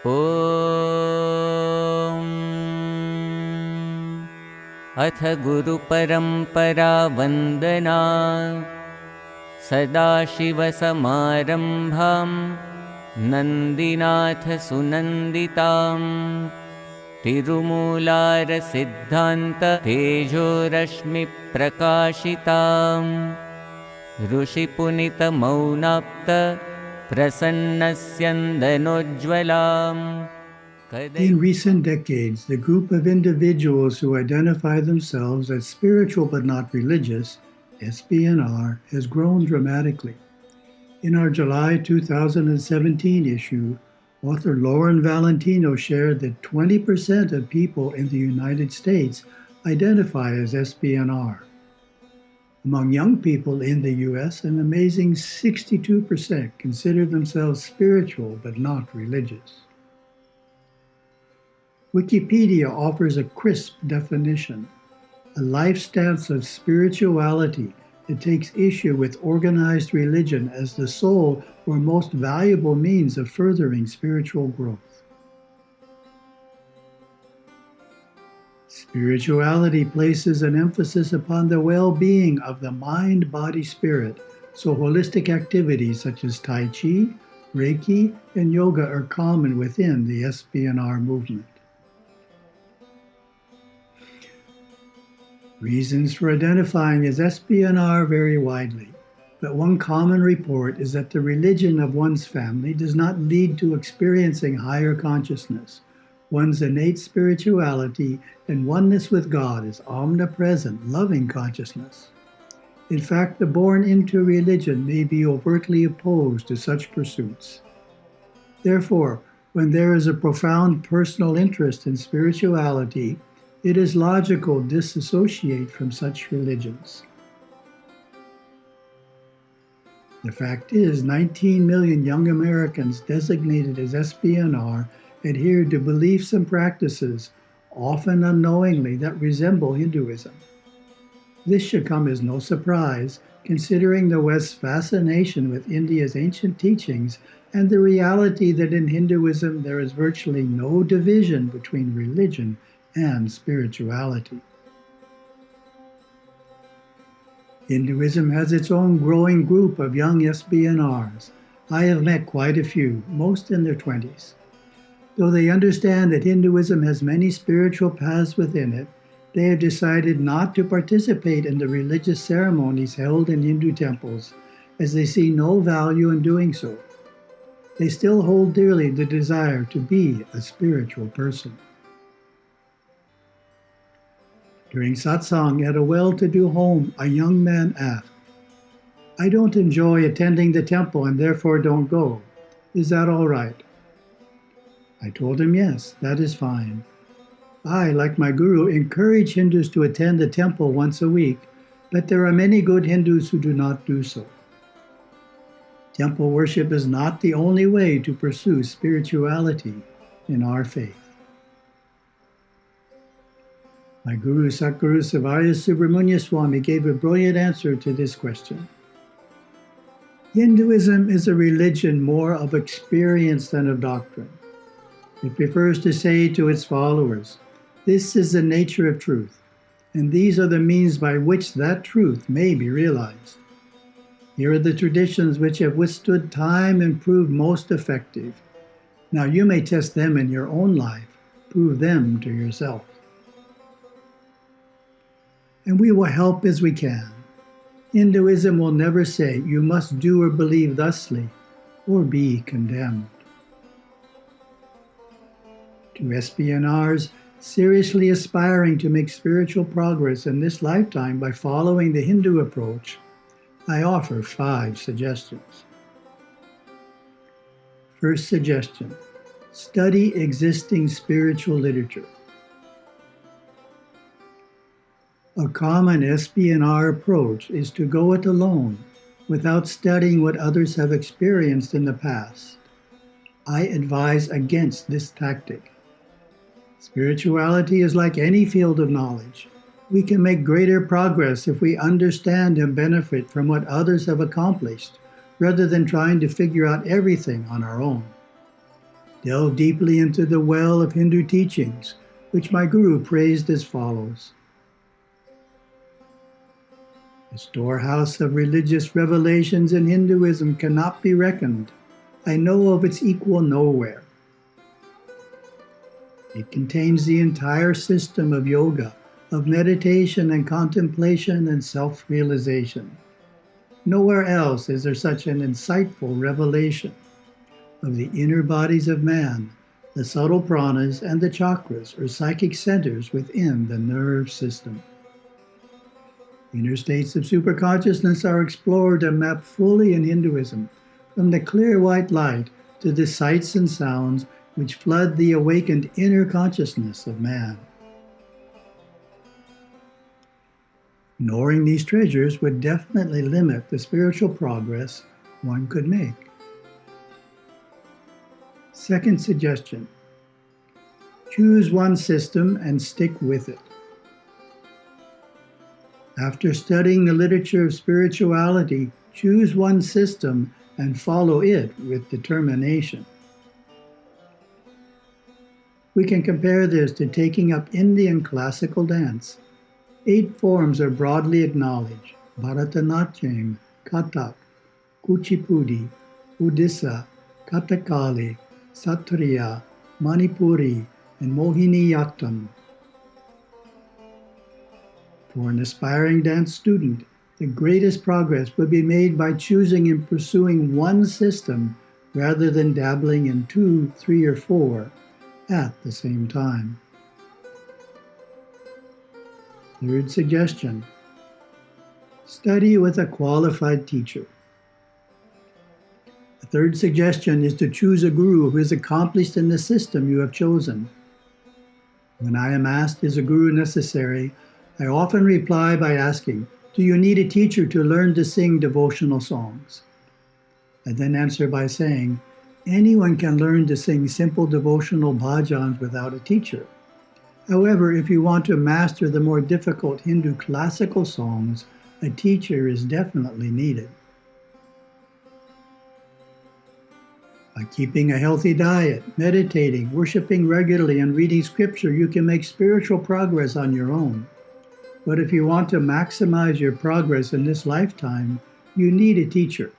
ॐ अथ गुरुपरम्परा वन्दना सदाशिवसमारम्भां नन्दिनाथसुनन्दिताम् तिरुमूलारसिद्धान्ततेजोरश्मिप्रकाशिताम् ऋषिपुनितमौनाप्त प्रसन्नस्यन्दनोज्ज्वलाम्. In recent decades, the group of individuals who identify themselves as spiritual but not religious, SBNR, has grown dramatically. In our July 2017 issue, author Lauren Valentino shared that 20% of people in the United States identify as SBNR. Among young people in the US, an amazing 62% consider themselves spiritual but not religious. Wikipedia offers a crisp definition, a life stance of spirituality that takes issue with organized religion as the sole or most valuable means of furthering spiritual growth. Spirituality places an emphasis upon the well-being of the mind, body, spirit, so holistic activities such as Tai Chi, Reiki, and yoga are common within the SBNR movement. Reasons for identifying as SBNR vary widely, but one common report is that the religion of one's family does not lead to experiencing higher consciousness. One's innate spirituality and oneness with God is omnipresent, loving consciousness. In fact, the born into religion may be overtly opposed to such pursuits. Therefore, when there is a profound personal interest in spirituality, it is logical to disassociate from such religions. The fact is, 19 million young Americans designated as SBNR adhere to beliefs and practices, often unknowingly, that resemble Hinduism. This should come as no surprise, considering the West's fascination with India's ancient teachings and the reality that in Hinduism there is virtually no division between religion and spirituality. Hinduism has its own growing group of young SBNRs. I have met quite a few, most in their 20s. Though they understand that Hinduism has many spiritual paths within it, they have decided not to participate in the religious ceremonies held in Hindu temples, as they see no value in doing so. They still hold dearly the desire to be a spiritual person. During satsang at a well-to-do home, a young man asked, "I don't enjoy attending the temple and therefore don't go. Is that all right?" I told him, yes, that is fine. I, like my guru, encourage Hindus to attend the temple once a week, but there are many good Hindus who do not do so. Temple worship is not the only way to pursue spirituality in our faith. My guru Satguru Bodhinatha gave a brilliant answer to this question. Hinduism is a religion more of experience than of doctrine. It prefers to say to its followers, "This is the nature of truth, and these are the means by which that truth may be realized. Here are the traditions which have withstood time and proved most effective. Now you may test them in your own life, prove them to yourself. And we will help as we can. Hinduism will never say you must do or believe thusly, or be condemned." To SBNRs seriously aspiring to make spiritual progress in this lifetime by following the Hindu approach, I offer 5 suggestions. First suggestion, study existing spiritual literature. A common SBNR approach is to go it alone without studying what others have experienced in the past. I advise against this tactic. Spirituality is like any field of knowledge. We can make greater progress if we understand and benefit from what others have accomplished, rather than trying to figure out everything on our own. delve deeply into the well of Hindu teachings, which my Guru praised as follows. The storehouse of religious revelations in Hinduism cannot be reckoned. I know of its equal nowhere. It contains the entire system of yoga, of meditation and contemplation and self-realization. Nowhere else is there such an insightful revelation of the inner bodies of man, the subtle pranas, and the chakras, or psychic centers within the nerve system. Inner states of superconsciousness are explored and mapped fully in Hinduism, from the clear white light to the sights and sounds which flood the awakened inner consciousness of man. Ignoring these treasures would definitely limit the spiritual progress one could make. Second suggestion: choose one system and stick with it. After studying the literature of spirituality, choose one system and follow it with determination. We can compare this to taking up Indian classical dance. 8 forms are broadly acknowledged: Bharatanatyam, Kathak, Kuchipudi, Odisha, Kathakali, Satriya, Manipuri, and Mohiniyattam. For an aspiring dance student, the greatest progress would be made by choosing and pursuing one system rather than dabbling in 2, 3, or 4 at the same time. Third suggestion: study with a qualified teacher. The third suggestion is to choose a guru who is accomplished in the system you have chosen. When I am asked, is a guru necessary, I often reply by asking, do you need a teacher to learn to sing devotional songs? I then answer by saying, anyone can learn to sing simple devotional bhajans without a teacher. However, if you want to master the more difficult Hindu classical songs, a teacher is definitely needed. By keeping a healthy diet, meditating, worshiping regularly, and reading scripture, you can make spiritual progress on your own. But if you want to maximize your progress in this lifetime, you need a teacher.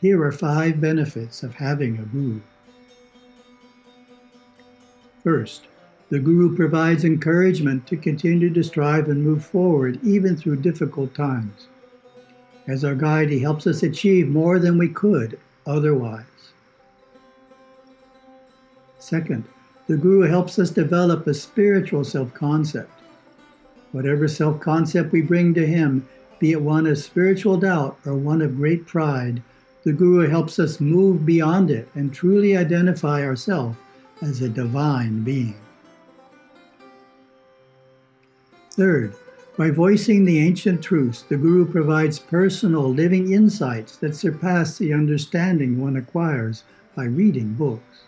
Here are 5 benefits of having a guru. First, the guru provides encouragement to continue to strive and move forward even through difficult times. As our guide, he helps us achieve more than we could otherwise. Second, the guru helps us develop a spiritual self-concept. Whatever self-concept we bring to him, be it one of spiritual doubt or one of great pride, the guru helps us move beyond it and truly identify ourselves as a divine being. Third, by voicing the ancient truths, the guru provides personal, living insights that surpass the understanding one acquires by reading books.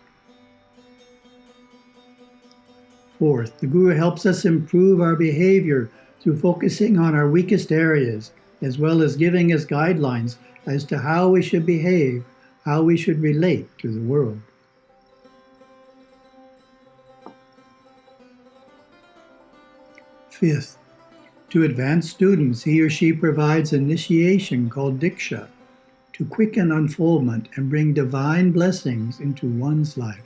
Fourth, the guru helps us improve our behavior through focusing on our weakest areas, as well as giving us guidelines as to how we should behave, how we should relate to the world. Fifth, to advanced students, he or she provides initiation called Diksha to quicken unfoldment and bring divine blessings into one's life.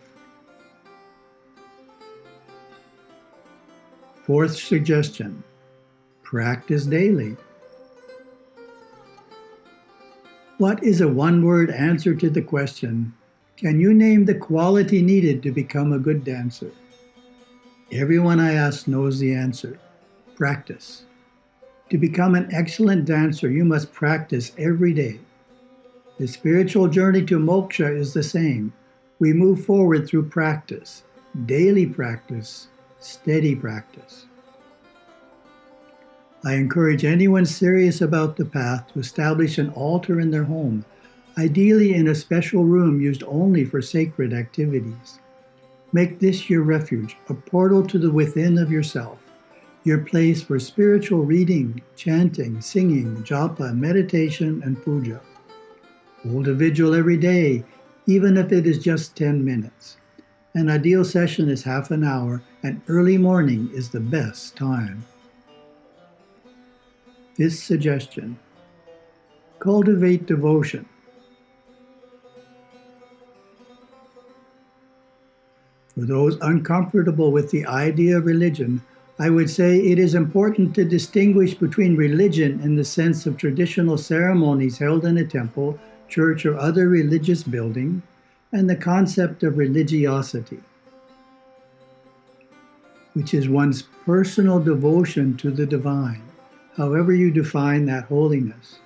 Fourth suggestion, practice daily. What is a one-word answer to the question, can you name the quality needed to become a good dancer? Everyone I ask knows the answer. Practice. To become an excellent dancer, you must practice every day. The spiritual journey to moksha is the same. We move forward through practice, daily practice, steady practice. I encourage anyone serious about the path to establish an altar in their home, ideally in a special room used only for sacred activities. Make this your refuge, a portal to the within of yourself, your place for spiritual reading, chanting, singing, japa, meditation, and puja. Hold a vigil every day, even if it is just 10 minutes. An ideal session is half an hour, and early morning is the best time. Fifth suggestion: cultivate devotion. For those uncomfortable with the idea of religion, I would say it is important to distinguish between religion in the sense of traditional ceremonies held in a temple, church, or other religious building, and the concept of religiosity, which is one's personal devotion to the divine, however you define that holiness.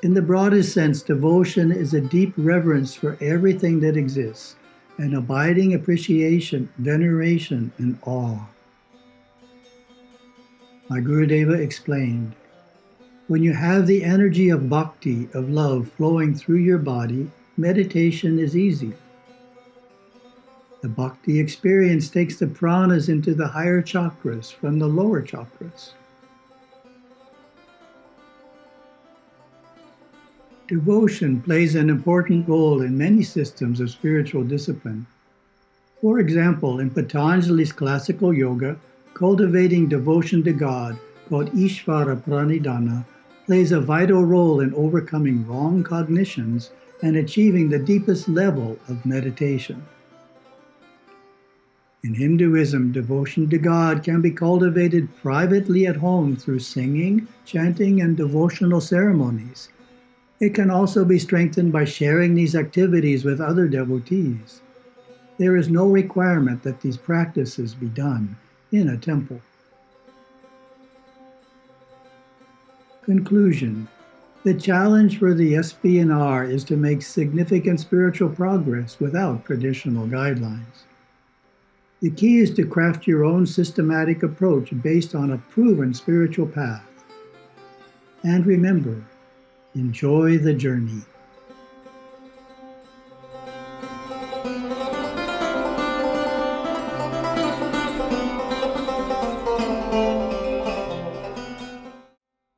In the broadest sense, devotion is a deep reverence for everything that exists, an abiding appreciation, veneration, and awe. My Gurudeva explained, when you have the energy of bhakti, of love, flowing through your body, meditation is easy. The bhakti experience takes the pranas into the higher chakras from the lower chakras. Devotion plays an important role in many systems of spiritual discipline. For example, in Patanjali's classical yoga, cultivating devotion to God, called Ishvara Pranidhana, plays a vital role in overcoming wrong cognitions and achieving the deepest level of meditation. In Hinduism, devotion to God can be cultivated privately at home through singing, chanting, and devotional ceremonies. It can also be strengthened by sharing these activities with other devotees. There is no requirement that these practices be done in a temple. Conclusion: the challenge for the SBNR is to make significant spiritual progress without traditional guidelines. The key is to craft your own systematic approach based on a proven spiritual path. And remember, enjoy the journey.